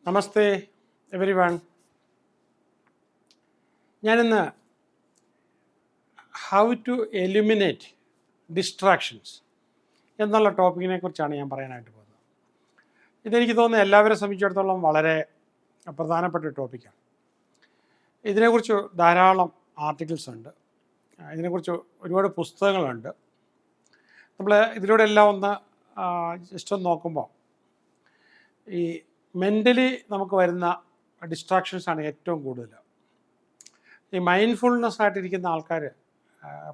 നമസ്തേ every one. ഞാനിന്ന് how to eliminate distractions എന്നുള്ള ടോപ്പിക്കിനെ കുറിച്ചാണ് ഞാൻ പറയാനായിട്ട് പോകുന്നത്. ഇതെനിക്ക് തോന്നുന്നു എല്ലാവരെ സംബന്ധിച്ചിടത്തോളം വളരെ പ്രധാനപ്പെട്ട ഒരു ടോപ്പിക്കാണ്. ഇതിനെക്കുറിച്ച് ധാരാളം ആർട്ടിക്കിൾസ് ഉണ്ട്, ഇതിനെക്കുറിച്ച് ഒരുപാട് പുസ്തകങ്ങളുണ്ട്. നമ്മൾ ഇതിലൂടെ എല്ലാം ഒന്ന് ജസ്റ്റ് ഒന്ന് നോക്കുമ്പോൾ ഈ മെൻ്റലി നമുക്ക് വരുന്ന ഡിസ്ട്രാക്ഷൻസാണ് ഏറ്റവും കൂടുതൽ. ഈ മൈൻഡ്ഫുൾനെസ് ആയിട്ടിരിക്കുന്ന ആൾക്കാർ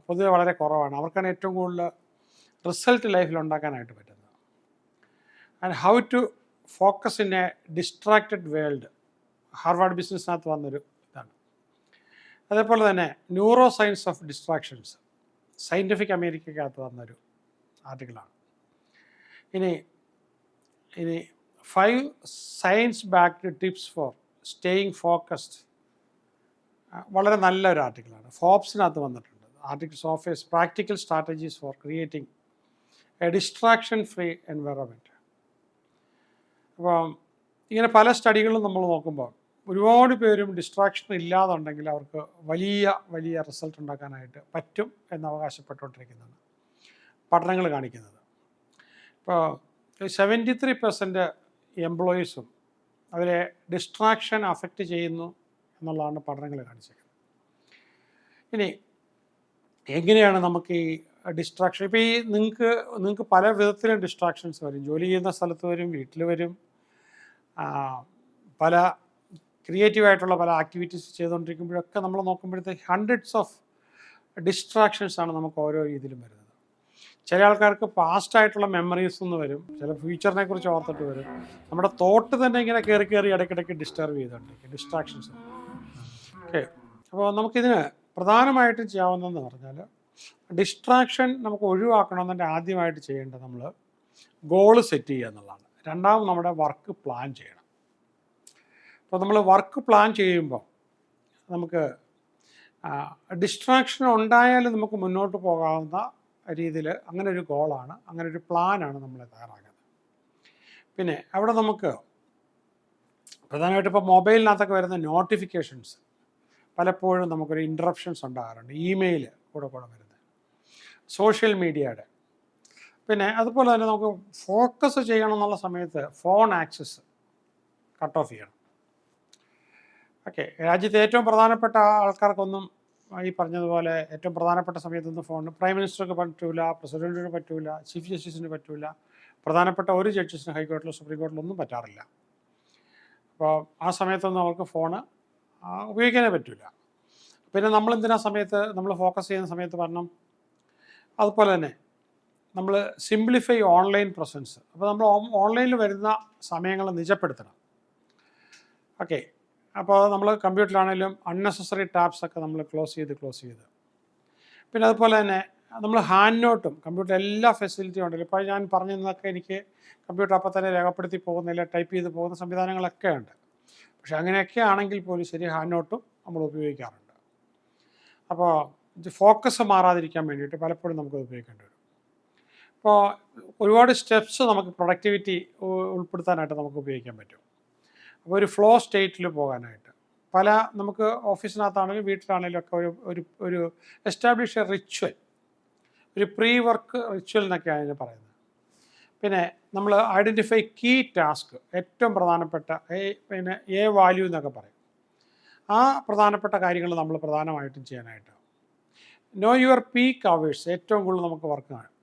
പൊതുവെ വളരെ കുറവാണ്. അവർക്കാണ് ഏറ്റവും കൂടുതൽ റിസൾട്ട് ലൈഫിൽ ഉണ്ടാക്കാനായിട്ട് പറ്റുന്നത്. And how to focus in a distracted world, Harvard ബിസിനസ്സിനകത്ത് വന്നൊരു ഇതാണ്. അതേപോലെ തന്നെ neuro science of distractions, scientific അമേരിക്കക്കകത്ത് വന്നൊരു ആർട്ടിക്കിളാണ്. ഇനി 5 science backed tips for staying focused, വളരെ നല്ലൊരു ആർട്ടിക്കിളാണ്. ഫോബ്സിനകത്ത് വന്നിട്ടുണ്ട്. Articles of a practical strategies for creating a distraction free environment. അപ്പം ഇങ്ങനെ പല സ്റ്റഡികളും നമ്മൾ നോക്കുമ്പോൾ ഒരുപാട് പേരും ഡിസ്ട്രാക്ഷൻ ഇല്ലാതുണ്ടെങ്കിൽ അവർക്ക് വലിയ റിസൾട്ട് ഉണ്ടാക്കാനായിട്ട് പറ്റും എന്ന് അവകാശപ്പെട്ടുകൊണ്ടിരിക്കുന്നതാണ് പഠനങ്ങൾ കാണിക്കുന്നത്. ഇപ്പോൾ 73% എംപ്ലോയീസും അവരെ ഡിസ്ട്രാക്ഷൻ അഫക്റ്റ് ചെയ്യുന്നു എന്നുള്ളതാണ് പഠനങ്ങൾ കാണിച്ചിരിക്കുന്നത്. ഇനി എങ്ങനെയാണ് നമുക്ക് ഈ ഡിസ്ട്രാക്ഷൻ, ഇപ്പോൾ ഈ നിങ്ങൾക്ക് പല വിധത്തിലും ഡിസ്ട്രാക്ഷൻസ് വരും. ജോലി ചെയ്യുന്ന സ്ഥലത്ത് വരും, വീട്ടിൽ വരും, പല ക്രിയേറ്റീവായിട്ടുള്ള പല ആക്ടിവിറ്റീസ് ചെയ്തുകൊണ്ടിരിക്കുമ്പോഴൊക്കെ നമ്മൾ നോക്കുമ്പോഴത്തേക്ക് ഹൺഡ്രഡ്സ് ഓഫ് ഡിസ്ട്രാക്ഷൻസാണ് നമുക്ക് ഓരോ രീതിയിലും വരുന്നത്. ചില ആൾക്കാർക്ക് പാസ്റ്റായിട്ടുള്ള മെമ്മറീസ് നിന്ന് വരും, ചില ഫ്യൂച്ചറിനെ കുറിച്ച് ഓർത്തിട്ട് വരും. നമ്മുടെ തോട്ട് തന്നെ ഇങ്ങനെ കയറി ഇടയ്ക്കിടയ്ക്ക് ഡിസ്റ്റർബ് ചെയ്തുകൊണ്ടിരിക്കും ഡിസ്ട്രാക്ഷൻസ്. ഓക്കെ, അപ്പോൾ നമുക്കിതിന് പ്രധാനമായിട്ടും ചെയ്യാവുന്നതെന്ന് പറഞ്ഞാൽ ഡിസ്ട്രാക്ഷൻ നമുക്ക് ഒഴിവാക്കണമെന്നുണ്ടെങ്കിൽ ആദ്യമായിട്ട് ചെയ്യേണ്ടത് നമ്മൾ ഗോള് സെറ്റ് ചെയ്യുക എന്നുള്ളതാണ്. രണ്ടാമത് നമ്മുടെ വർക്ക് പ്ലാൻ ചെയ്യണം. അപ്പോൾ നമ്മൾ വർക്ക് പ്ലാൻ ചെയ്യുമ്പോൾ നമുക്ക് ഡിസ്ട്രാക്ഷൻ ഉണ്ടായാലും നമുക്ക് മുന്നോട്ട് പോകാവുന്ന രീതിയിൽ അങ്ങനെ ഒരു ഗോളാണ്, അങ്ങനെ ഒരു പ്ലാനാണ് നമ്മൾ തയ്യാറാക്കുന്നത്. പിന്നെ അവിടെ നമുക്ക് പ്രധാനമായിട്ടും ഇപ്പോൾ മൊബൈലിനകത്തൊക്കെ വരുന്ന നോട്ടിഫിക്കേഷൻസ് പലപ്പോഴും നമുക്കൊരു ഇൻറ്ററപ്ഷൻസ് ഉണ്ടാകാറുണ്ട്. ഇമെയിൽ കൂടെ വരുന്നത്, സോഷ്യൽ മീഡിയയുടെ. പിന്നെ അതുപോലെ തന്നെ നമുക്ക് ഫോക്കസ് ചെയ്യണം എന്നുള്ള സമയത്ത് ഫോൺ ആക്സസ് കട്ട് ഓഫ് ചെയ്യണം. ഓക്കെ, രാജ്യത്തെ ഏറ്റവും പ്രധാനപ്പെട്ട ആൾക്കാർക്കൊന്നും ഈ പറഞ്ഞതുപോലെ ഏറ്റവും പ്രധാനപ്പെട്ട സമയത്തൊന്നും ഫോൺ പ്രൈം മിനിസ്റ്റർക്ക് പറ്റൂല, പ്രസിഡൻറ്റിന് പറ്റൂല, ചീഫ് ജസ്റ്റിസിന് പറ്റൂല, പ്രധാനപ്പെട്ട ഒരു ജഡ്ജസിന് ഹൈക്കോടതിയിലോ സുപ്രീം കോടതിയിലൊന്നും പറ്റാറില്ല. അപ്പോൾ ആ സമയത്തൊന്നും അവർക്ക് ഫോണ് ഉപയോഗിക്കാനേ പറ്റില്ല. പിന്നെ നമ്മളെന്തിനാ സമയത്ത് നമ്മൾ ഫോക്കസ് ചെയ്യുന്ന സമയത്ത് പറഞ്ഞു. അതുപോലെ തന്നെ നമ്മൾ സിംപ്ലിഫൈ ഓൺലൈൻ പ്രസൻസ്. അപ്പോൾ നമ്മൾ ഓൺലൈനിൽ വരുന്ന സമയങ്ങൾ നിജപ്പെടുത്തണം. ഓക്കെ, അപ്പോൾ നമ്മൾ കമ്പ്യൂട്ടറിലാണെങ്കിലും അൺനെസസറി ടാബ്സൊക്കെ നമ്മൾ ക്ലോസ് ചെയ്ത്. പിന്നെ അതുപോലെ തന്നെ നമ്മൾ ഹാൻഡ് നോട്ടും കമ്പ്യൂട്ടർ എല്ലാ ഫെസിലിറ്റിയും ഉണ്ടല്ലോ. ഇപ്പോൾ ഞാൻ പറഞ്ഞതൊക്കെ എനിക്ക് കമ്പ്യൂട്ടർ അപ്പോൾ തന്നെ രേഖപ്പെടുത്തി പോകുന്നില്ല, ടൈപ്പ് ചെയ്ത് പോകുന്ന സംവിധാനങ്ങളൊക്കെ ഉണ്ട്. പക്ഷെ അങ്ങനെയൊക്കെ ആണെങ്കിൽ പോലും ശരി, ഹാൻഡ് നോട്ടും നമ്മൾ ഉപയോഗിക്കാറുണ്ട്. അപ്പോൾ ഫോക്കസ് മാറാതിരിക്കാൻ വേണ്ടിയിട്ട് പലപ്പോഴും നമുക്കത് ഉപയോഗിക്കേണ്ടി വരും. അപ്പോൾ ഒരുപാട് സ്റ്റെപ്സ് നമുക്ക് പ്രൊഡക്ടിവിറ്റി ഉൾപ്പെടുത്താനായിട്ട് നമുക്ക് ഉപയോഗിക്കാൻ പറ്റും. അപ്പോൾ ഒരു ഫ്ലോ സ്റ്റേറ്റിൽ പോകാനായിട്ട് നമുക്ക് ഓഫീസിനകത്താണെങ്കിലും വീട്ടിലാണെങ്കിലും ഒക്കെ ഒരു എസ്റ്റാബ്ലിഷ് എ റിച്വൽ, ഒരു പ്രീ വർക്ക് റിച്വൽ എന്നൊക്കെയാണ് അതിന് പറയുന്നത്. പിന്നെ നമ്മൾ ഐഡൻറ്റിഫൈ കീ ടാസ്ക്, ഏറ്റവും പ്രധാനപ്പെട്ട പിന്നെ എ വാല്യൂ എന്നൊക്കെ പറയും. ആ പ്രധാനപ്പെട്ട കാര്യങ്ങൾ നമ്മൾ പ്രധാനമായിട്ടും ചെയ്യാനായിട്ട്. നോ യുവർ പീക്ക് അവേഴ്സ്, ഏറ്റവും കൂടുതൽ നമുക്ക് വർക്ക് കാണും.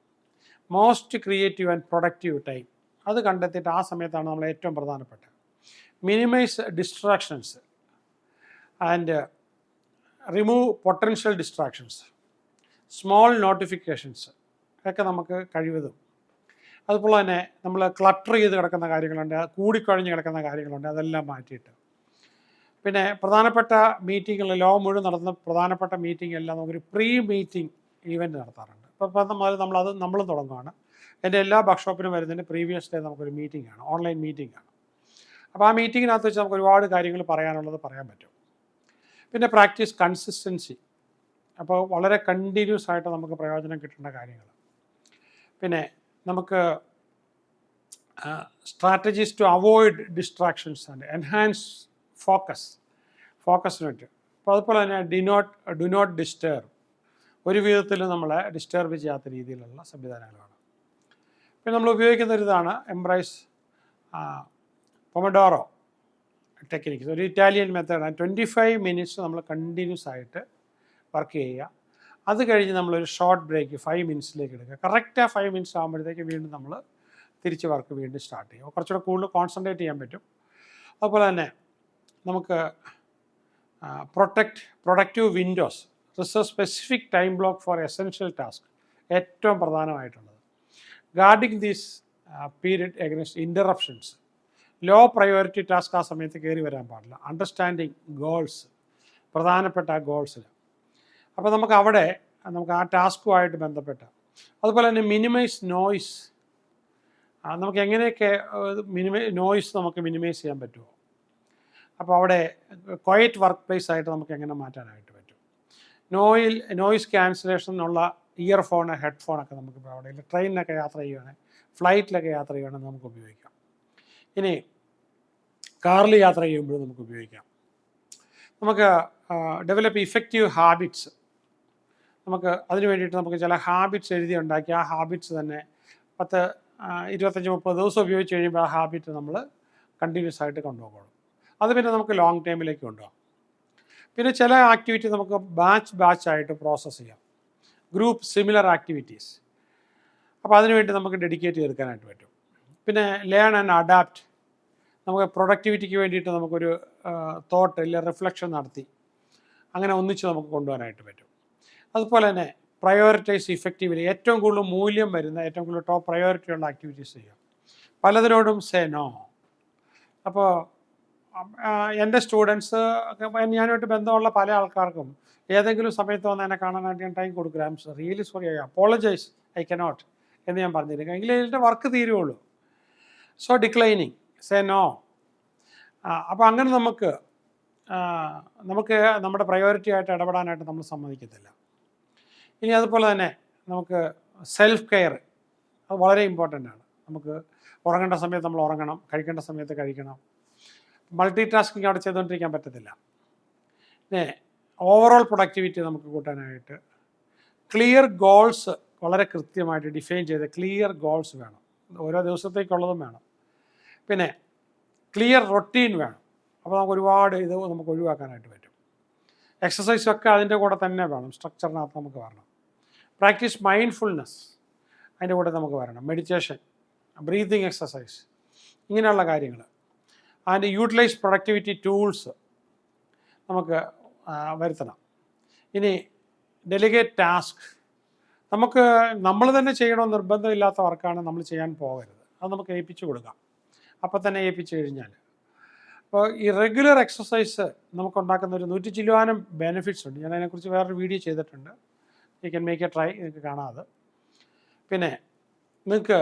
Most creative and productive time, അത് കണ്ടെത്തിയിട്ട് ആ സമയത്താണ് നമ്മൾ ഏറ്റവും പ്രധാനപ്പെട്ട. Minimise distractions and remove potential distractions. Small notifications ഒക്കെ നമുക്ക് കഴിവതും. അതുപോലെ തന്നെ നമ്മൾ ക്ലട്ടർ ചെയ്ത് കിടക്കുന്ന കാര്യങ്ങളുണ്ട്, കൂടിക്കഴിഞ്ഞ് കിടക്കുന്ന കാര്യങ്ങളുണ്ട്, അതെല്ലാം മാറ്റിയിട്ട്. പിന്നെ പ്രധാനപ്പെട്ട മീറ്റിങ്ങുകൾ, ലോകം മുഴുവൻ നടത്തുന്ന പ്രധാനപ്പെട്ട മീറ്റിംഗ് എല്ലാം നമുക്കൊരു പ്രീ മീറ്റിംഗ് ഈവൻറ്റ് നടത്താറുണ്ട്. ഇപ്പോൾ നമ്മൾ തുടങ്ങുകയാണ്. എൻ്റെ എല്ലാ വർക്ക്ഷോപ്പിനും വരുന്നതിന് പ്രീവിയസ് ഡേ നമുക്കൊരു മീറ്റിംഗ് ആണ്, ഓൺലൈൻ മീറ്റിംഗ് ആണ്. അപ്പോൾ ആ മീറ്റിങ്ങിനകത്ത് വെച്ച് നമുക്ക് ഒരുപാട് കാര്യങ്ങൾ പറയാനുള്ളത് പറയാൻ പറ്റും. പിന്നെ പ്രാക്ടീസ് കൺസിസ്റ്റൻസി, അപ്പോൾ വളരെ കണ്ടിന്യൂസ് ആയിട്ട് നമുക്ക് പ്രയോജനം കിട്ടേണ്ട കാര്യങ്ങൾ. പിന്നെ നമുക്ക് strategies to avoid distractions and enhance ഫോക്കസിന് പറ്റും. അപ്പോൾ അതുപോലെ തന്നെ ഡു നോട്ട് ഡിസ്റ്റർബ്, ഒരു വിധത്തിലും നമ്മളെ ഡിസ്റ്റർബ് ചെയ്യാത്ത രീതിയിലുള്ള സംവിധാനങ്ങളാണ്. പിന്നെ നമ്മൾ ഉപയോഗിക്കുന്ന ഒരു ഇതാണ് എംബ്രൈസ് പൊമഡോറോ ടെക്നിക്സ്, ഒരു ഇറ്റാലിയൻ മെത്തേഡാണ്. 25 മിനിറ്റ്സ് നമ്മൾ കണ്ടിന്യൂസ് ആയിട്ട് വർക്ക് ചെയ്യുക. അത് കഴിഞ്ഞ് നമ്മളൊരു ഷോർട്ട് ബ്രേക്ക് 5 മിനിറ്റ്സിലേക്ക് എടുക്കുക. കറക്റ്റ് ആ 5 മിനിറ്റ്സ് ആകുമ്പോഴത്തേക്ക് വീണ്ടും നമ്മൾ തിരിച്ച് വർക്ക് വീണ്ടും സ്റ്റാർട്ട് ചെയ്യും. കുറച്ചുകൂടെ കൂടുതൽ കോൺസെൻട്രേറ്റ് ചെയ്യാൻ പറ്റും. അതുപോലെ തന്നെ നമുക്ക് productive windows, reserve specific time block for essential task, ഏറ്റവും പ്രധാനമായിട്ടുള്ളത്. Guarding these period against interruptions, low priority task ആ സമയത്ത് കയറി വരാൻ പാടില്ല. അണ്ടർസ്റ്റാൻഡിങ് ഗോൾസ്, പ്രധാനപ്പെട്ട ആ ഗോൾസിൽ. അപ്പോൾ നമുക്ക് അവിടെ നമുക്ക് ആ ടാസ്കുമായിട്ട് ബന്ധപ്പെട്ട, അതുപോലെ തന്നെ മിനിമൈസ് നോയ്സ്, നമുക്ക് എങ്ങനെയൊക്കെ നോയ്സ് നമുക്ക് മിനിമൈസ് ചെയ്യാൻ പറ്റുമോ, അപ്പോൾ അവിടെ ക്വയറ്റ് വർക്ക് പ്ലേസ് ആയിട്ട് നമുക്ക് എങ്ങനെ മാറ്റാനായിട്ട് പറ്റും. നോയ്സ് ക്യാൻസലേഷനുള്ള ഇയർഫോൺ, ഹെഡ്ഫോണൊക്കെ നമുക്കിപ്പോൾ അവിടെ ട്രെയിനിലൊക്കെ യാത്ര ചെയ്യുകയാണെങ്കിൽ, ഫ്ലൈറ്റിലൊക്കെ യാത്ര ചെയ്യുകയാണെങ്കിൽ നമുക്ക് ഉപയോഗിക്കാം. ഇനി കാറിൽ യാത്ര ചെയ്യുമ്പോഴും നമുക്ക് ഉപയോഗിക്കാം. നമുക്ക് ഡെവലപ്പ് ഇഫക്റ്റീവ് ഹാബിറ്റ്സ്, നമുക്ക് അതിന് വേണ്ടിയിട്ട് നമുക്ക് ചില ഹാബിറ്റ്സ് എഴുതി ഉണ്ടാക്കി ആ ഹാബിറ്റ്സ് തന്നെ 10, 25, 30 ദിവസം ഉപയോഗിച്ച് കഴിയുമ്പോൾ ആ ഹാബിറ്റ് നമ്മൾ കണ്ടിന്യൂസ് ആയിട്ട് കൊണ്ടുപോകണം. അത് പിന്നെ നമുക്ക് ലോങ് ടൈമിലേക്ക് കൊണ്ടുപോകാം. പിന്നെ ചില ആക്ടിവിറ്റി നമുക്ക് ബാച്ചായിട്ട് പ്രോസസ്സ് ചെയ്യാം, ഗ്രൂപ്പ് സിമിലർ ആക്ടിവിറ്റീസ്. അപ്പോൾ അതിനുവേണ്ടി നമുക്ക് ഡെഡിക്കേറ്റ് ചെയ്തെടുക്കാനായിട്ട് പറ്റും. പിന്നെ ലേൺ ആൻഡ് അഡാപ്റ്റ്, നമുക്ക് പ്രൊഡക്ടിവിറ്റിക്ക് വേണ്ടിയിട്ട് നമുക്കൊരു തോട്ട് ഇല്ല റിഫ്ലക്ഷൻ നടത്തി അങ്ങനെ ഒന്നിച്ച് നമുക്ക് കൊണ്ടുപോകാനായിട്ട് പറ്റും. അതുപോലെ തന്നെ പ്രയോറിറ്റൈസ് ഇഫക്റ്റീവ്ലി, ഏറ്റവും കൂടുതൽ മൂല്യം വരുന്ന, ഏറ്റവും കൂടുതൽ ടോപ്പ് പ്രയോറിറ്റി ഉള്ള ആക്ടിവിറ്റീസ് ചെയ്യാം. പലതിനോടും സേ നോ. അപ്പോൾ എൻ്റെ സ്റ്റുഡൻസ്, ഞാനുമായിട്ട് ബന്ധമുള്ള പല ആൾക്കാർക്കും ഏതെങ്കിലും സമയത്ത് വന്ന് എന്നെ കാണാനായിട്ട് ഞാൻ ടൈം കൊടുക്കില്ല. I'm really sorry, I apologise, I cannot എന്ന് ഞാൻ പറഞ്ഞിരിക്കുക. എങ്കിലും ഇതിൻ്റെ വർക്ക് തീരുകയുള്ളൂ. So declining, say no. അപ്പോൾ അങ്ങനെ നമുക്ക് നമ്മുടെ പ്രയോറിറ്റി ആയിട്ട് ഇടപെടാനായിട്ട് നമ്മൾ സമ്മതിക്കത്തില്ല. ഇനി അതുപോലെ തന്നെ നമുക്ക് സെൽഫ് കെയർ, അത് വളരെ ഇമ്പോർട്ടൻ്റ് ആണ്. നമുക്ക് ഉറങ്ങേണ്ട സമയത്ത് നമ്മൾ ഉറങ്ങണം, കഴിക്കേണ്ട സമയത്ത് കഴിക്കണം. മൾട്ടി ടാസ്കിങ് അവിടെ ചെയ്തുകൊണ്ടിരിക്കാൻ പറ്റത്തില്ല. പിന്നെ ഓവറോൾ പ്രൊഡക്ടിവിറ്റി നമുക്ക് കൂട്ടാനായിട്ട് ക്ലിയർ ഗോൾസ്, വളരെ കൃത്യമായിട്ട് ഡിഫൈൻ ചെയ്ത ക്ലിയർ ഗോൾസ് വേണം, ഓരോ ദിവസത്തേക്കുള്ളതും വേണം. പിന്നെ ക്ലിയർ റൊട്ടീൻ വേണം. അപ്പോൾ നമുക്ക് ഒരുപാട് ഇത് നമുക്ക് ഒഴിവാക്കാനായിട്ട് പറ്റും. എക്സസൈസൊക്കെ അതിൻ്റെ കൂടെ തന്നെ വേണം, സ്ട്രക്ചറിനകത്ത് നമുക്ക് വരണം. പ്രാക്ടീസ് മൈൻഡ്ഫുൾനെസ് അതിൻ്റെ കൂടെ നമുക്ക് വരണം. മെഡിറ്റേഷൻ, ബ്രീതിങ് എക്സസൈസ്, ഇങ്ങനെയുള്ള കാര്യങ്ങൾ. ആൻഡ് യൂട്ടിലൈസ് പ്രൊഡക്ടിവിറ്റി ടൂൾസ് നമുക്ക് വരുത്തണം. ഇനി ഡെലിഗേറ്റ് ടാസ്ക്, നമ്മൾ തന്നെ ചെയ്യണമെന്ന് നിർബന്ധമില്ലാത്ത വർക്കാണ് നമ്മൾ ചെയ്യാൻ പോകരുത്. അത് നമുക്ക് ഏൽപ്പിച്ചു കൊടുക്കാം. അപ്പം തന്നെ ഏൽപ്പിച്ചു കഴിഞ്ഞാൽ, അപ്പോൾ ഈ റെഗുലർ എക്സസൈസ് നമുക്കുണ്ടാക്കുന്ന ഒരു 100 ചില്ലുവാനും ബെനിഫിറ്റ്സ് ഉണ്ട്. ഞാൻ അതിനെക്കുറിച്ച് വേറൊരു വീഡിയോ ചെയ്തിട്ടുണ്ട്, you can make A try, നിങ്ങൾക്ക് കാണാതെ. പിന്നെ നിങ്ങൾക്ക്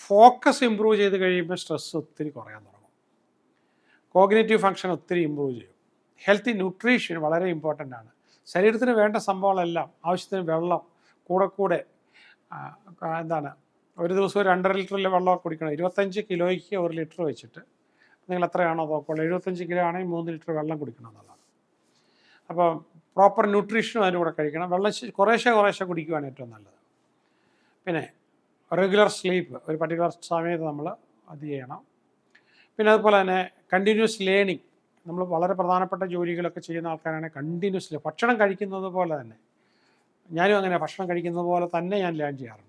ഫോക്കസ് ഇമ്പ്രൂവ് ചെയ്ത് കഴിയുമ്പോൾ സ്ട്രെസ്സ് ഒത്തിരി കുറയാൻ തുടങ്ങും. കോഗ്നേറ്റീവ് ഫങ്ഷൻ ഒത്തിരി ഇമ്പ്രൂവ് ചെയ്യും. ഹെൽത്തി ന്യൂട്രീഷൻ വളരെ ഇമ്പോർട്ടൻ്റ് ആണ്. ശരീരത്തിന് വേണ്ട സംഭവങ്ങളെല്ലാം, ആവശ്യത്തിന് വെള്ളം കൂടെ ഒരു ദിവസം 2.5 ലിറ്ററിൽ വെള്ളം കുടിക്കണം. 25 കിലോയ്ക്ക് 1 ലിറ്റർ വെച്ചിട്ട് നിങ്ങൾ എത്രയാണോ നോക്കുള്ളൂ. 75 കിലോ ആണെങ്കിൽ 3 ലിറ്റർ വെള്ളം കുടിക്കണം എന്നുള്ളതാണ്. അപ്പോൾ പ്രോപ്പർ ന്യൂട്രീഷനും അതിൻ്റെ കൂടെ കഴിക്കണം. വെള്ളം കുറേശ്ശെ കുടിക്കുവാണ് ഏറ്റവും നല്ലത്. പിന്നെ റെഗുലർ സ്ലീപ്പ്, ഒരു പർട്ടിക്കുലർ സമയത്ത് നമ്മൾ അത് ചെയ്യണം. പിന്നെ അതുപോലെ തന്നെ കണ്ടിന്യൂസ് ലേണിംഗ്, നമ്മൾ വളരെ പ്രധാനപ്പെട്ട ജോലികളൊക്കെ ചെയ്യുന്ന ആൾക്കാരാണെങ്കിൽ കണ്ടിന്യൂസ്ലി ഭക്ഷണം കഴിക്കുന്നത് പോലെ തന്നെ, ഞാനും അങ്ങനെ ഭക്ഷണം കഴിക്കുന്നത് പോലെ തന്നെ ഞാൻ ലേൺ ചെയ്യാറുണ്ട്.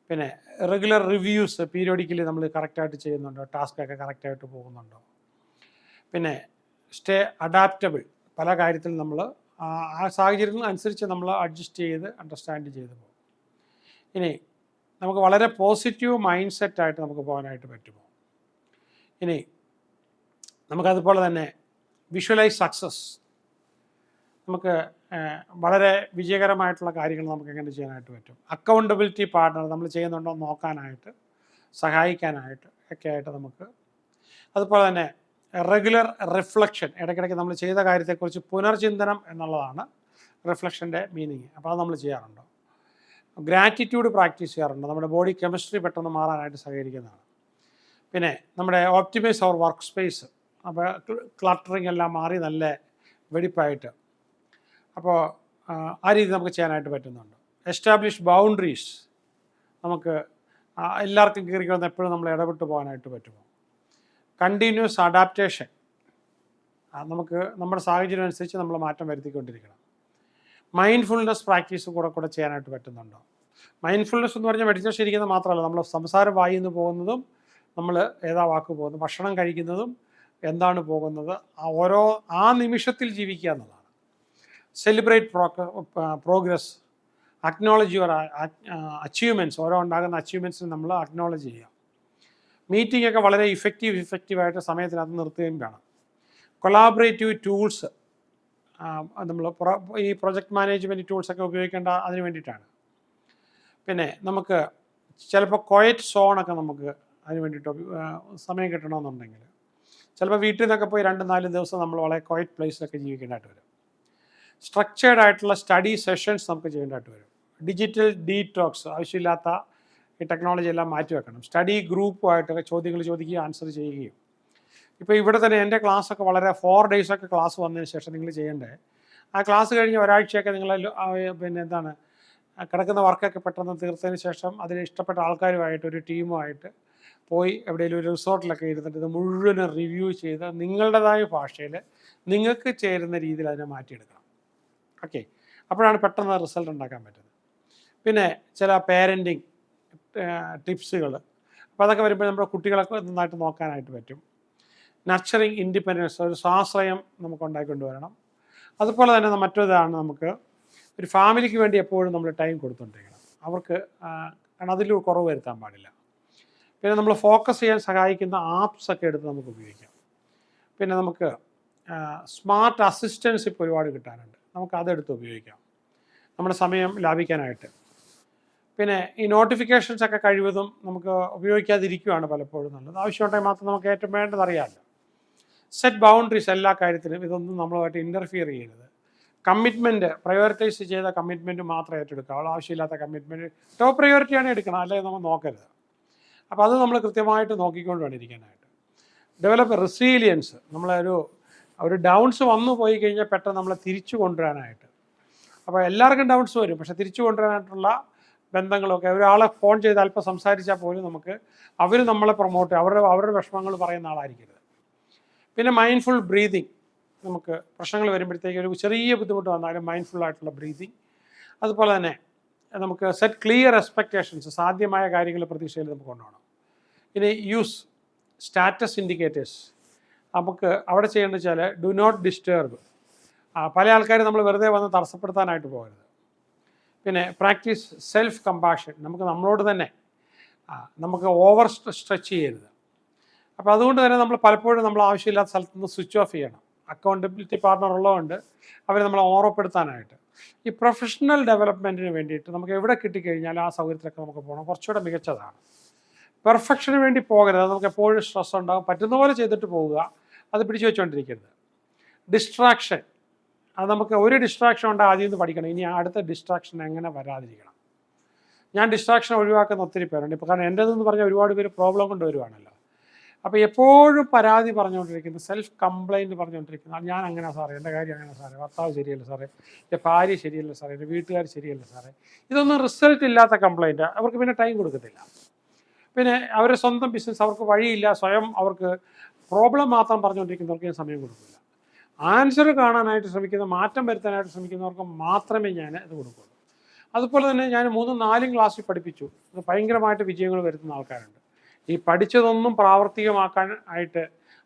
പിന്നെ റെഗുലർ റിവ്യൂസ്, പീരിയോഡിക്കലി നമ്മൾ കറക്റ്റായിട്ട് ചെയ്യുന്നുണ്ടോ, ടാസ്കൊക്കെ കറക്റ്റായിട്ട് പോകുന്നുണ്ടോ. പിന്നെ സ്റ്റേ അഡാപ്റ്റബിൾ, പല കാര്യത്തിലും നമ്മൾ ആ സാഹചര്യത്തിനനുസരിച്ച് നമ്മൾ അഡ്ജസ്റ്റ് ചെയ്ത് അണ്ടർസ്റ്റാൻഡ് ചെയ്ത് പോകും. ഇനി നമുക്ക് വളരെ പോസിറ്റീവ് മൈൻഡ് സെറ്റായിട്ട് നമുക്ക് പോകാനായിട്ട് പറ്റുമോ. ഇനി നമുക്കതുപോലെ തന്നെ വിഷ്വലൈസ് സക്സസ്, നമുക്ക് വളരെ വിജയകരമായിട്ടുള്ള കാര്യങ്ങൾ നമുക്ക് എങ്ങനെ ചെയ്യാനായിട്ട് പറ്റും. അക്കൗണ്ടബിലിറ്റി പാർട്ട്ണർ, നമ്മൾ ചെയ്യുന്നുണ്ടോ നോക്കാനായിട്ട്, സഹായിക്കാനായിട്ട് ഒക്കെ ആയിട്ട് നമുക്ക്. അതുപോലെ തന്നെ റെഗുലർ റിഫ്ലക്ഷൻ, ഇടയ്ക്കിടയ്ക്ക് നമ്മൾ ചെയ്ത കാര്യത്തെക്കുറിച്ച് പുനർചിന്തനം എന്നുള്ളതാണ് റിഫ്ലക്ഷൻ്റെ മീനിങ്. അപ്പോൾ അത് നമ്മൾ ചെയ്യാറുണ്ടോ. ഗ്രാറ്റിറ്റ്യൂഡ് പ്രാക്ടീസ് ചെയ്യാറുണ്ട്. നമ്മുടെ ബോഡി കെമിസ്ട്രി പെട്ടെന്ന് മാറാനായിട്ട് സഹകരിക്കുന്നതാണ്. പിന്നെ നമ്മുടെ ഓപ്റ്റിമൈസ് അവർ വർക്ക് സ്പേസ്, അപ്പോൾ ക്ലട്ടറിങ് എല്ലാം മാറി നല്ല വെടിപ്പായിട്ട്, അപ്പോൾ ആ രീതി നമുക്ക് ചെയ്യാനായിട്ട് പറ്റുന്നുണ്ട്. എസ്റ്റാബ്ലിഷ് ബൗണ്ടറീസ്, നമുക്ക് എല്ലാവർക്കും കയറി വന്ന് എപ്പോഴും നമ്മൾ ഇടപെട്ട് പോകാനായിട്ട് പറ്റുമോ. കണ്ടിന്യൂസ് അഡാപ്റ്റേഷൻ, നമുക്ക് നമ്മുടെ സാഹചര്യം അനുസരിച്ച് നമ്മൾ മാറ്റം വരുത്തിക്കൊണ്ടിരിക്കണം. മൈൻഡ്ഫുൾനെസ് പ്രാക്ടീസ് കൂടെ ചെയ്യാനായിട്ട് പറ്റുന്നുണ്ടോ. മൈൻഡ്ഫുൾനെസ് എന്ന് പറഞ്ഞാൽ മെഡിറ്റേഷൻ ഇരിക്കുന്നത് മാത്രമല്ല, നമ്മൾ സംസാരം വായിന്ന് പോകുന്നതും, നമ്മൾ ഏതാ വാക്ക് പോകുന്നത്, ഭക്ഷണം കഴിക്കുന്നതും എന്താണ് പോകുന്നത്, ആ നിമിഷത്തിൽ ജീവിക്കുക എന്നതാണ്. Celebrate progress, acknowledge your achievements, ഓരോ ഉണ്ടാകുന്ന അച്ചീവ്മെൻറ്റ്സിന് നമ്മൾ അക്നോളജ് ചെയ്യുക. മീറ്റിംഗ് ഒക്കെ വളരെ ഇഫക്റ്റീവായിട്ട് സമയത്തിനകത്ത് നിർത്തുകയും വേണം. കൊളാബറേറ്റീവ് ടൂൾസ്, നമ്മൾ ഈ പ്രൊജക്റ്റ് മാനേജ്മെൻറ്റ് ടൂൾസൊക്കെ ഉപയോഗിക്കേണ്ട അതിന് വേണ്ടിയിട്ടാണ്. പിന്നെ നമുക്ക് ചിലപ്പോൾ ക്വയറ്റ് സോണൊക്കെ നമുക്ക് അതിന് വേണ്ടിയിട്ട് സമയം കിട്ടണമെന്നുണ്ടെങ്കിൽ ചിലപ്പോൾ വീട്ടിൽ നിന്നൊക്കെ പോയി 2-4 ദിവസം നമ്മൾ വളരെ ക്വയറ്റ് പ്ലേസിലൊക്കെ ജീവിക്കേണ്ടതായിട്ട് വരും. സ്ട്രക്ചേർഡ് ആയിട്ടുള്ള സ്റ്റഡി സെഷൻസ് നമുക്ക് ചെയ്യേണ്ടതായിട്ട് വരും. ഡിജിറ്റൽ ഡീറ്റോക്സ്, ആവശ്യമില്ലാത്ത ഈ ടെക്നോളജി എല്ലാം മാറ്റി വെക്കണം. സ്റ്റഡി ഗ്രൂപ്പുമായിട്ടൊക്കെ ചോദ്യങ്ങൾ ചോദിക്കുകയും ആൻസർ ചെയ്യുകയും. ഇപ്പോൾ ഇവിടെ തന്നെ എൻ്റെ ക്ലാസ്സൊക്കെ വളരെ 4 ഡേയ്സൊക്കെ ക്ലാസ് വന്നതിന് ശേഷം നിങ്ങൾ ചെയ്യേണ്ടത്, ആ ക്ലാസ് കഴിഞ്ഞ് ഒരാഴ്ചയൊക്കെ നിങ്ങൾ പിന്നെ എന്താണ് കിടക്കുന്ന വർക്കൊക്കെ പെട്ടെന്ന് തീർത്തതിന് ശേഷം അതിന് ഇഷ്ടപ്പെട്ട ആൾക്കാരുമായിട്ട് ഒരു ടീമുമായിട്ട് പോയി എവിടെയെങ്കിലും ഒരു റിസോർട്ടിലൊക്കെ ഇരുന്നിട്ട് ഇത് മുഴുവനും റിവ്യൂ ചെയ്ത് നിങ്ങളുടേതായ ഭാഷയിൽ നിങ്ങൾക്ക് ചേരുന്ന രീതിയിൽ അതിനെ മാറ്റിയെടുക്കണം. ഓക്കെ, അപ്പോഴാണ് പെട്ടെന്ന് റിസൾട്ട് ഉണ്ടാക്കാൻ പറ്റുന്നത്. പിന്നെ ചില പേരൻറ്റിങ് ടിപ്സുകൾ, അപ്പോൾ അതൊക്കെ വരുമ്പോൾ നമ്മുടെ കുട്ടികളൊക്കെ നന്നായിട്ട് നോക്കാനായിട്ട് പറ്റും. നർച്ചറിങ് ഇൻഡിപെൻഡൻസ്, ഒരു സ്വാശ്രയം നമുക്ക് ഉണ്ടാക്കിക്കൊണ്ടുവരണം. അതുപോലെ തന്നെ മറ്റൊരിതാണ്, നമുക്ക് ഒരു ഫാമിലിക്ക് വേണ്ടി എപ്പോഴും നമ്മൾ ടൈം കൊടുത്തുകൊണ്ടിരിക്കണം. അവർക്ക് കാരണം അതിൽ കുറവ് വരുത്താൻ പാടില്ല. പിന്നെ നമ്മൾ ഫോക്കസ് ചെയ്യാൻ സഹായിക്കുന്ന ആപ്സൊക്കെ എടുത്ത് നമുക്ക് ഉപയോഗിക്കാം. പിന്നെ നമുക്ക് സ്മാർട്ട് അസിസ്റ്റൻസ് ഇപ്പോൾ ഒരുപാട് കിട്ടാനുണ്ട്, നമുക്ക് അതെടുത്ത് ഉപയോഗിക്കാം നമ്മുടെ സമയം ലാഭിക്കാനായിട്ട്. പിന്നെ ഈ നോട്ടിഫിക്കേഷൻസൊക്കെ കഴിവതും നമുക്ക് ഉപയോഗിക്കാതിരിക്കുകയാണ് പലപ്പോഴും നല്ലത്. ആവശ്യമുണ്ടെങ്കിൽ മാത്രം നമുക്ക് ഏറ്റവും വേണ്ടത് അറിയാമല്ലോ. സെറ്റ് ബൗണ്ടറീസ്, എല്ലാ കാര്യത്തിലും ഇതൊന്നും നമ്മളുമായിട്ട് ഇൻ്റർഫിയർ ചെയ്യരുത്. കമ്മിറ്റ്മെൻറ്റ്, പ്രയോറിറ്റൈസ് ചെയ്ത കമ്മിറ്റ്മെൻറ്റ് മാത്രമേ ഏറ്റെടുക്കുക. ആവശ്യമില്ലാത്ത കമ്മിറ്റ്മെൻറ്റ് ടോപ്പ് പ്രയോറിറ്റിയാണ് എടുക്കണം, അല്ലെങ്കിൽ നമ്മൾ നോക്കരുത്. അപ്പോൾ അത് നമ്മൾ കൃത്യമായിട്ട് നോക്കിക്കൊണ്ട് വേണം ഇരിക്കാനായിട്ട്. ഡെവലപ്പ് റെസീലിയൻസ്, ഒരു ഡൗൺസ് വന്നു പോയി കഴിഞ്ഞാൽ പെട്ടെന്ന് നമ്മളെ തിരിച്ചു കൊണ്ടുവരാനായിട്ട്. അപ്പോൾ എല്ലാവർക്കും ഡൗൺസ് വരും, പക്ഷേ തിരിച്ചു കൊണ്ടുവരാനായിട്ടുള്ള ബന്ധങ്ങളൊക്കെ, ഒരാളെ ഫോൺ ചെയ്ത് അല്പം സംസാരിച്ചാൽ പോലും നമുക്ക് അവർ നമ്മളെ പ്രൊമോട്ട്, അവരുടെ വിഷമങ്ങൾ പറയുന്ന ആളായിരിക്കരുത്. പിന്നെ മൈൻഡ്ഫുൾ ബ്രീതിങ്, നമുക്ക് പ്രശ്നങ്ങൾ വരുമ്പോഴത്തേക്ക് ഒരു ചെറിയ ബുദ്ധിമുട്ട് വന്നാലും മൈൻഡ്ഫുള്ളായിട്ടുള്ള ബ്രീതിങ്. അതുപോലെ തന്നെ നമുക്ക് സെറ്റ് ക്ലിയർ എക്സ്പെക്റ്റേഷൻസ്, സാധ്യമായ കാര്യങ്ങൾ പ്രതീക്ഷയിൽ നമുക്ക് കൊണ്ടുപോകണം. ഇനി യൂസ് സ്റ്റാറ്റസ് ഇൻഡിക്കേറ്റേഴ്സ്, നമുക്ക് അവിടെ ചെയ്യേണ്ടത് വെച്ചാൽ ഡു നോട്ട് ഡിസ്റ്റർബ്. പല ആൾക്കാരും നമ്മൾ വെറുതെ വന്ന് തടസ്സപ്പെടുത്താനായിട്ട് പോകരുത്. പിന്നെ പ്രാക്ടീസ് സെൽഫ് കമ്പാഷൻ, നമുക്ക് നമ്മളോട് തന്നെ നമുക്ക് ഓവർ സ്ട്രെച്ച് ചെയ്യരുത്. അപ്പോൾ അതുകൊണ്ട് തന്നെ നമ്മൾ പലപ്പോഴും നമ്മൾ ആവശ്യമില്ലാത്ത സ്ഥലത്ത് നിന്ന് സ്വിച്ച് ഓഫ് ചെയ്യണം. അക്കൗണ്ടബിലിറ്റി പാർട്ണർ ഉള്ളതുകൊണ്ട് അവരെ നമ്മളെ ഓർമ്മപ്പെടുത്താനായിട്ട്. ഈ പ്രൊഫഷണൽ ഡെവലപ്മെൻറ്റിന് വേണ്ടിയിട്ട് നമുക്ക് എവിടെ കിട്ടിക്കഴിഞ്ഞാൽ ആ സൗകര്യത്തിലൊക്കെ നമുക്ക് പോകണം, കുറച്ചുകൂടെ മികച്ചതാണ്. പെർഫെക്ഷന് വേണ്ടി പോകരുത്, അത് നമുക്ക് എപ്പോഴും സ്ട്രെസ് ഉണ്ടാകും. പറ്റുന്ന പോലെ ചെയ്തിട്ട് പോവുക, അത് പിടിച്ചു വെച്ചുകൊണ്ടിരിക്കരുത്. ഡിസ്ട്രാക്ഷൻ, അത് നമുക്ക് ഒരു ഡിസ്ട്രാക്ഷൻ ഉണ്ടാകും, ആദ്യം നിന്ന് പഠിക്കണം. ഇനി അടുത്ത ഡിസ്ട്രാക്ഷൻ എങ്ങനെ വരാതിരിക്കണം. ഞാൻ ഡിസ്ട്രാക്ഷൻ ഒഴിവാക്കുന്ന ഒത്തിരി പേരുണ്ട്. ഇപ്പോൾ കാരണം എൻ്റേതെന്ന് പറഞ്ഞാൽ ഒരുപാട് പേര് പ്രോബ്ലം കൊണ്ട് വരുവാണല്ലോ. അപ്പോൾ എപ്പോഴും പരാതി പറഞ്ഞുകൊണ്ടിരിക്കുന്നത്, സെൽഫ് കംപ്ലയിൻറ്റ് പറഞ്ഞുകൊണ്ടിരിക്കുന്നത്, ഞാൻ അങ്ങനെ സാറേ, എൻ്റെ കാര്യം അങ്ങനെ സാറേ, ഭർത്താവ് ശരിയല്ല സാറേ, എൻ്റെ ഭാര്യ ശരിയല്ല സാറേ, എൻ്റെ വീട്ടുകാർ ശരിയല്ല സാറേ. ഇതൊന്നും റിസൾട്ട് ഇല്ലാത്ത കംപ്ലയിൻറ്റ്. അവർക്ക് പിന്നെ ടൈം കൊടുക്കത്തില്ല. പിന്നെ അവരുടെ സ്വന്തം ബിസിനസ്, അവർക്ക് വഴിയില്ല, സ്വയം അവർക്ക് പ്രോബ്ലം മാത്രം പറഞ്ഞുകൊണ്ടിരിക്കുന്നവർക്ക് ഞാൻ സമയം കൊടുക്കില്ല. ആൻസർ കാണാനായിട്ട് ശ്രമിക്കുന്ന, മാറ്റം വരുത്താനായിട്ട് ശ്രമിക്കുന്നവർക്ക് മാത്രമേ ഞാൻ ഇത് കൊടുക്കുള്ളൂ. അതുപോലെ തന്നെ ഞാൻ 3-4 ക്ലാസ്സിൽ പഠിപ്പിച്ചു, അത് ഭയങ്കരമായിട്ട് വിജയങ്ങൾ വരുത്തുന്ന ആൾക്കാരുണ്ട്. ഈ പഠിച്ചതൊന്നും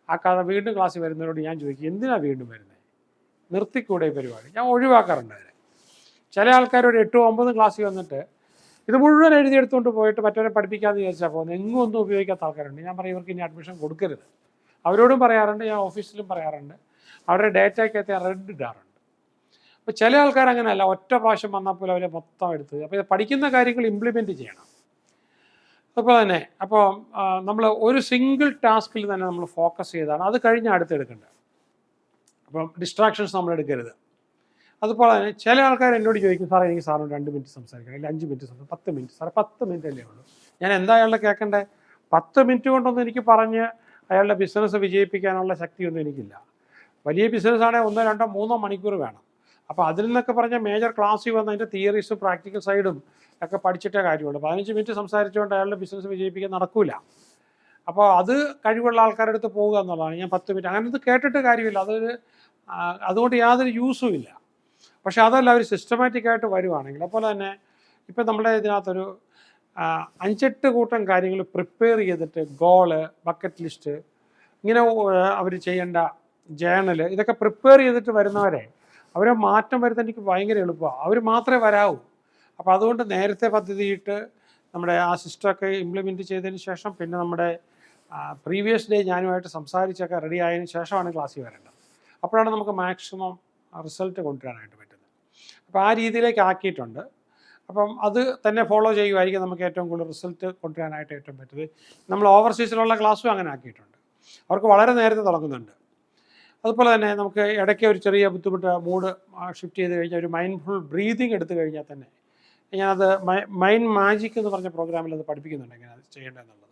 ആക്കാതെ വീണ്ടും ക്ലാസ്സിൽ വരുന്നവരോട് ഞാൻ ചോദിക്കും, എന്തിനാണ് വീണ്ടും വരുന്നത്, നിർത്തിക്കൂടെ ഈ പരിപാടി? ഞാൻ ഒഴിവാക്കാറുണ്ട് അതിനെ. ചില ആൾക്കാരോട് 8-9 ക്ലാസ്സിൽ വന്നിട്ട് ഇത് മുഴുവൻ എഴുതിയെടുത്തുകൊണ്ട് പോയിട്ട് മറ്റവരെ പഠിപ്പിക്കാമെന്ന് വിചാരിച്ചാൽ പോകുന്നത്, എങ്ങും ഒന്നും ഉപയോഗിക്കാത്ത ആൾക്കാരുണ്ട്. ഞാൻ പറയും, ഇവർക്ക് ഇനി അഡ്മിഷൻ കൊടുക്കരുത്. അവരോടും പറയാറുണ്ട്, ഞാൻ ഓഫീസിലും പറയാറുണ്ട്, അവരുടെ ഡേറ്റയ്ക്കകത്ത് ഞാൻ റെഡ് ഇടാറുണ്ട്. അപ്പോൾ ചില ആൾക്കാർ അങ്ങനെയല്ല, ഒറ്റ പ്രാവശ്യം വന്നാൽ പോലും അവരെ മൊത്തം എടുത്ത്. അപ്പോൾ ഇത് പഠിക്കുന്ന കാര്യങ്ങൾ ഇംപ്ലിമെൻറ്റ് ചെയ്യണം. അതുപോലെ തന്നെ അപ്പോൾ നമ്മൾ ഒരു സിംഗിൾ ടാസ്കിൽ തന്നെ നമ്മൾ ഫോക്കസ് ചെയ്താണ് അത് കഴിഞ്ഞ് അടുത്തെടുക്കേണ്ടത്. അപ്പം ഡിസ്ട്രാക്ഷൻസ് നമ്മൾ എടുക്കരുത്. അതുപോലെ തന്നെ ചില ആൾക്കാർ എന്നോട് ചോദിക്കും, സാറേ എനിക്ക് സാറിനോട് 2 മിനിറ്റ് സംസാരിക്കണം, അല്ലെങ്കിൽ 5 മിനിറ്റ് സംസാരിക്കണം, 10 മിനിറ്റ്, സാറേ 10 മിനിറ്റ് അല്ലേ ഉള്ളൂ. ഞാൻ എന്താ അയാളുടെ കേൾക്കണ്ടേ? 10 മിനിറ്റ് കൊണ്ടൊന്നും എനിക്ക് പറഞ്ഞ് അയാളുടെ ബിസിനസ് വിജയിപ്പിക്കാനുള്ള ശക്തിയൊന്നും എനിക്കില്ല. വലിയ ബിസിനസ് ആണെങ്കിൽ 1, 2, 3 മണിക്കൂർ വേണം. അപ്പോൾ അതിൽ നിന്നൊക്കെ പറഞ്ഞാൽ മേജർ ക്ലാസ്സിൽ വന്ന് അതിൻ്റെ തിയറീസും പ്രാക്ടിക്കൽ സൈഡും ഒക്കെ പഠിച്ചിട്ടേ കാര്യമുള്ളൂ. 15 മിനിറ്റ് സംസാരിച്ചുകൊണ്ട് അയാളുടെ ബിസിനസ് വിജയിപ്പിക്കാൻ നടക്കില്ല. അപ്പോൾ അത് കഴിവുള്ള ആൾക്കാരുടെ അടുത്ത് പോകുക എന്നുള്ളതാണ്. ഞാൻ 10 മിനിറ്റ് അങ്ങനത്തെ കേട്ടിട്ട് കാര്യമില്ല, അതുകൊണ്ട് യാതൊരു യൂസും ഇല്ല. പക്ഷെ അതല്ല, ഒരു സിസ്റ്റമാറ്റിക്കായിട്ട് വരുവാണെങ്കിൽ, അതുപോലെ തന്നെ ഇപ്പം നമ്മുടെ ഇതിനകത്തൊരു 5-8 കൂട്ടം കാര്യങ്ങൾ പ്രിപ്പയർ ചെയ്തിട്ട്, ഗോള്, ബക്കറ്റ് ലിസ്റ്റ്, ഇങ്ങനെ അവർ ചെയ്യേണ്ട ജേണൽ, ഇതൊക്കെ പ്രിപ്പയർ ചെയ്തിട്ട് വരുന്നവരെ അവരെ മാറ്റം വരുത്താൻ എനിക്ക് ഭയങ്കര എളുപ്പമാണ്. അവർ മാത്രമേ വരാവൂ. അപ്പോൾ അതുകൊണ്ട് നേരത്തെ പദ്ധതിയിട്ട് നമ്മുടെ ആ സിസ്റ്റമൊക്കെ ഇംപ്ലിമെൻറ്റ് ചെയ്തതിന് ശേഷം, പിന്നെ നമ്മുടെ പ്രീവിയസ് ഡേ ഞാനുമായിട്ട് സംസാരിച്ചൊക്കെ റെഡി ആയതിനു ശേഷമാണ് ക്ലാസ്സിൽ വരേണ്ടത്. അപ്പോഴാണ് നമുക്ക് മാക്സിമം റിസൾട്ട് കൊണ്ടുവരാനായിട്ട് പറ്റുന്നത്. അപ്പോൾ ആ രീതിയിലേക്ക് ആക്കിയിട്ടുണ്ട്. അപ്പം അത് തന്നെ ഫോളോ ചെയ്യുമായിരിക്കും നമുക്ക് ഏറ്റവും കൂടുതൽ റിസൾട്ട് കൊണ്ടുവരാനായിട്ട് ഏറ്റവും പറ്റുന്നത്. നമ്മൾ ഓവർസീസിലുള്ള ക്ലാസ്സും അങ്ങനെ ആക്കിയിട്ടുണ്ട്. അവർക്ക് വളരെ നേരത്തെ തുടങ്ങുന്നുണ്ട്. അതുപോലെ തന്നെ നമുക്ക് ഇടയ്ക്ക് ഒരു ചെറിയ ബുദ്ധിമുട്ട്, മൂഡ് ഷിഫ്റ്റ് ചെയ്ത് കഴിഞ്ഞാൽ ഒരു മൈൻഡ്ഫുൾ ബ്രീതിങ് എടുത്തു കഴിഞ്ഞാൽ തന്നെ, ഞാനത് മൈൻഡ് മാജിക് എന്ന് പറഞ്ഞ പ്രോഗ്രാമിൽ അത് പഠിപ്പിക്കുന്നുണ്ട് എങ്ങനെ അത് ചെയ്യേണ്ടതെന്നുള്ളത്.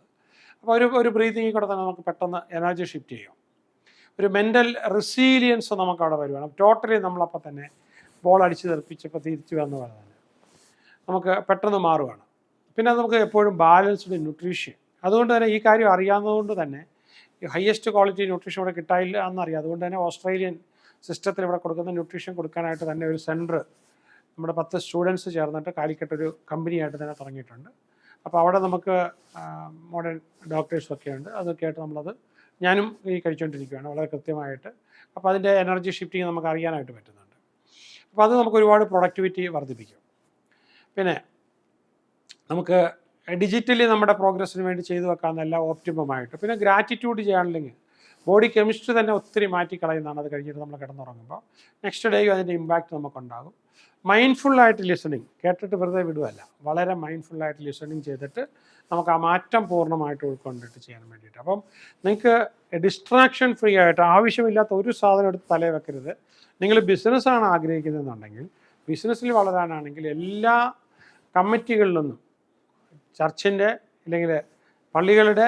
അപ്പോൾ ഒരു ബ്രീതിങ്ങിൽ കൂടെ തന്നെ നമുക്ക് പെട്ടെന്ന് എനർജി ഷിഫ്റ്റ് ചെയ്യും. ഒരു മെൻ്റൽ റെസീലിയൻസ് നമുക്ക് അവിടെ വരുവാണ്. ടോട്ടലി നമ്മളപ്പോൾ തന്നെ ബോൾ അടിച്ച് തെറിപ്പിച്ചപ്പോൾ തിരിച്ചു വന്ന പോലെ തന്നെ നമുക്ക് പെട്ടെന്ന് മാറുകയാണ്. പിന്നെ നമുക്ക് എപ്പോഴും ബാലൻസ്ഡ് ന്യൂട്രീഷൻ, അതുകൊണ്ട് തന്നെ ഈ കാര്യം അറിയാവുന്നതുകൊണ്ട് തന്നെ ഈ ഹയസ്റ്റ് ക്വാളിറ്റി ന്യൂട്രീഷൻ ഇവിടെ കിട്ടാനില്ല എന്നറിയാം. അതുകൊണ്ട് തന്നെ ഓസ്ട്രേലിയൻ സിസ്റ്റത്തിൽ ഇവിടെ കൊടുക്കുന്ന ന്യൂട്രീഷൻ കൊടുക്കാനായിട്ട് തന്നെ ഒരു സെൻറ്റർ നമ്മുടെ 10 സ്റ്റുഡൻസ് ചേർന്നിട്ട് കാലിക്കറ്റ് ഒരു കമ്പനിയായിട്ട് തന്നെ തുടങ്ങിയിട്ടുണ്ട്. അപ്പോൾ അവിടെ നമുക്ക് മോഡേൺ ഡോക്ടേഴ്സൊക്കെ ഉണ്ട്. അതൊക്കെ ആയിട്ട് നമ്മളത് ഞാനും ഈ കഴിച്ചുകൊണ്ടിരിക്കുകയാണ് വളരെ കൃത്യമായിട്ട്. അപ്പോൾ അതിൻ്റെ എനർജി ഷിഫ്റ്റിങ് നമുക്ക് അറിയാനായിട്ട് പറ്റുന്നുണ്ട്. അപ്പോൾ അത് നമുക്ക് ഒരുപാട് പ്രൊഡക്ടിവിറ്റി വർദ്ധിപ്പിക്കും. പിന്നെ നമുക്ക് ഡിജിറ്റലി നമ്മുടെ പ്രോഗ്രസ്സിന് വേണ്ടി ചെയ്തു വെക്കാമെന്നെല്ലാം ഓപ്റ്റിമമായിട്ട്. പിന്നെ ഗ്രാറ്റിറ്റ്യൂഡ് ചെയ്യാനില്ലെങ്കിൽ ബോഡി കെമിസ്ട്രി തന്നെ ഒത്തിരി മാറ്റിക്കളയുന്നതാണ്. അത് കഴിഞ്ഞിട്ട് നമ്മൾ കിടന്നുറങ്ങുമ്പോൾ നെക്സ്റ്റ് ഡേയും അതിൻ്റെ ഇമ്പാക്റ്റ് നമുക്കുണ്ടാകും. മൈൻഡ്ഫുള്ളായിട്ട് ലിസണിങ്, കേട്ടിട്ട് വെറുതെ വിടുവല്ല, വളരെ മൈൻഡ്ഫുള്ളായിട്ട് ലിസണിങ് ചെയ്തിട്ട് നമുക്ക് ആ മാറ്റം പൂർണ്ണമായിട്ട് ഉൾക്കൊണ്ടിട്ട് ചെയ്യാൻ വേണ്ടിയിട്ട്. അപ്പം നിങ്ങൾക്ക് ഡിസ്ട്രാക്ഷൻ ഫ്രീ ആയിട്ട് ആവശ്യമില്ലാത്ത ഒരു സാധനം എടുത്ത് തലയിൽ വെക്കരുത്. നിങ്ങൾ ബിസിനസ്സാണ് ആഗ്രഹിക്കുന്നതെന്നുണ്ടെങ്കിൽ, ബിസിനസ്സിൽ വളരാനാണെങ്കിൽ എല്ലാ കമ്മിറ്റികളിൽ നിന്നും, ചർച്ചിൻ്റെ അല്ലെങ്കിൽ പള്ളികളുടെ,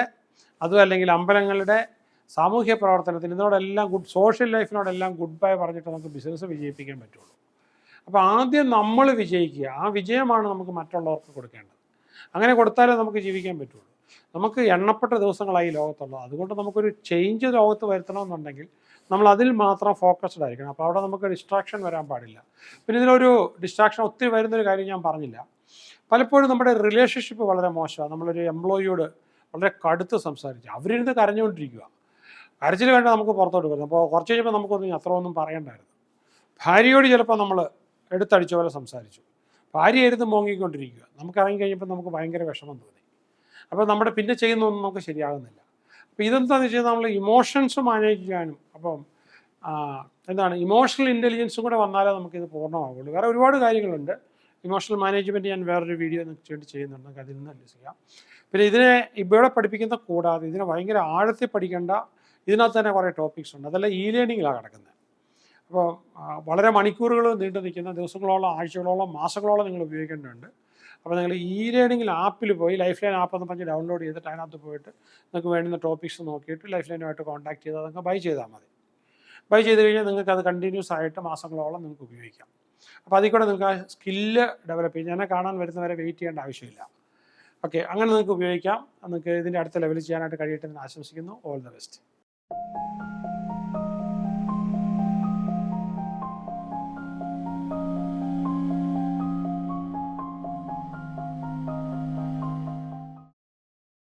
അതും അല്ലെങ്കിൽ അമ്പലങ്ങളുടെ, സാമൂഹ്യ പ്രവർത്തനത്തിന്, ഇതിനോടെല്ലാം സോഷ്യൽ ലൈഫിനോടെല്ലാം ഗുഡ് ബൈ പറഞ്ഞിട്ട് നമുക്ക് ബിസിനസ് വിജയിപ്പിക്കാൻ പറ്റുള്ളൂ. അപ്പോൾ ആദ്യം നമ്മൾ വിജയിക്കുക. ആ വിജയമാണ് നമുക്ക് മറ്റുള്ളവർക്ക് കൊടുക്കേണ്ടത്. അങ്ങനെ കൊടുത്താലേ നമുക്ക് ജീവിക്കാൻ പറ്റുള്ളൂ. നമുക്ക് എണ്ണപ്പെട്ട ദിവസങ്ങളായി ലോകത്തുള്ളൂ. അതുകൊണ്ട് നമുക്കൊരു ചേഞ്ച് ലോകത്ത് വരുത്തണമെന്നുണ്ടെങ്കിൽ നമ്മൾ അതിൽ മാത്രം ഫോക്കസ്ഡ് ആയിരിക്കണം. അപ്പോൾ അവിടെ നമുക്ക് ഡിസ്ട്രാക്ഷൻ വരാൻ പാടില്ല. പിന്നെ ഇതിലൊരു ഡിസ്ട്രാക്ഷൻ ഒത്തിരി വരുന്നൊരു കാര്യം ഞാൻ പറഞ്ഞില്ല. പലപ്പോഴും നമ്മുടെ റിലേഷൻഷിപ്പ് വളരെ മോശമാണ്. നമ്മളൊരു എംപ്ലോയിയോട് വളരെ കടുത്ത് സംസാരിച്ച് അവരിരുന്ന് കരഞ്ഞുകൊണ്ടിരിക്കുക. കരച്ചിൽ വേണ്ട നമുക്ക് പുറത്തോട്ട് വരുന്നത്. അപ്പോൾ കുറച്ച് കഴിയുമ്പോൾ നമുക്കൊന്നും അത്ര ഒന്നും പറയണ്ടായിരുന്നു. ഭാര്യയോട് ചിലപ്പോൾ നമ്മൾ എടുത്തടിച്ച പോലെ സംസാരിച്ചു, ഭാര്യ ഇരുന്ന് മോങ്ങിക്കൊണ്ടിരിക്കുക. നമുക്ക് ഇറങ്ങി കഴിഞ്ഞപ്പോൾ നമുക്ക് ഭയങ്കര വിഷമം തോന്നി. അപ്പോൾ നമ്മുടെ പിന്നെ ചെയ്യുന്നതൊന്നും നമുക്ക് ശരിയാകുന്നില്ല. അപ്പോൾ ഇതെന്താണെന്ന് വെച്ചാൽ നമ്മൾ ഇമോഷൻസ് മാനേജ് ചെയ്യാനും, അപ്പം എന്താണ് ഇമോഷണൽ ഇൻ്റലിജൻസും കൂടെ വന്നാലേ നമുക്കിത് പൂർണ്ണമാകുള്ളൂ. വേറെ ഒരുപാട് കാര്യങ്ങളുണ്ട്. ഇമോഷണൽ മാനേജ്മെൻറ്റ് ഞാൻ വേറൊരു വീഡിയോ നിങ്ങൾക്ക് വേണ്ടി ചെയ്യുന്നുണ്ട്, നമുക്ക് അതിൽ നിന്ന് ചെയ്യാം. പിന്നെ ഇതിനെ ഇവിടെ പഠിപ്പിക്കുന്ന കൂടാതെ ഇതിനെ ഭയങ്കര ആഴത്തിൽ പഠിക്കേണ്ട ഇതിനകത്ത് തന്നെ കുറേ ടോപ്പിക്സ് ഉണ്ട്. അതെല്ലാം ഇ ലേണിങ്ങിലാണ് കിടക്കുന്നത്. അപ്പോൾ വളരെ മണിക്കൂറുകൾ നീണ്ടു നിൽക്കുന്ന, ദിവസങ്ങളോളം, ആഴ്ചകളോളം, മാസങ്ങളോളം നിങ്ങൾ ഉപയോഗിക്കേണ്ടതുണ്ട്. അപ്പോൾ നിങ്ങൾ ഇ ലേണിങ്ങിൽ ആപ്പിൽ പോയി ലൈഫ് ലൈൻ ആപ്പ് എന്ന് പറഞ്ഞ് ഡൗൺലോഡ് ചെയ്തിട്ട് അതിനകത്ത് പോയിട്ട് നിങ്ങൾക്ക് വേണ്ടുന്ന ടോപ്പിക്സ് നോക്കിയിട്ട് ലൈഫ് ലൈനുമായിട്ട് കോൺടാക്ട് ചെയ്താൽ നിങ്ങൾക്ക് ബൈ ചെയ്താൽ മതി. ബൈ ചെയ്ത് കഴിഞ്ഞാൽ നിങ്ങൾക്ക് അത് കണ്ടിന്യൂസ് ആയിട്ട് മാസങ്ങളോളം നിങ്ങൾക്ക് ഉപയോഗിക്കാം. അപ്പോൾ അതിൽ കൂടെ നിങ്ങൾക്ക് ആ സ്കില്ല് ഡെവലപ്പ് ചെയ്യും. എന്നെ കാണാൻ വരുന്നവരെ വെയിറ്റ് ചെയ്യേണ്ട ആവശ്യമില്ല. ഓക്കെ, അങ്ങനെ നിങ്ങൾക്ക് ഉപയോഗിക്കാം. നിങ്ങൾക്ക് ഇതിൻ്റെ അടുത്ത ലെവലിൽ ചെയ്യാനായിട്ട് കഴിയട്ടെ എന്ന് ആശംസിക്കുന്നു. All the best.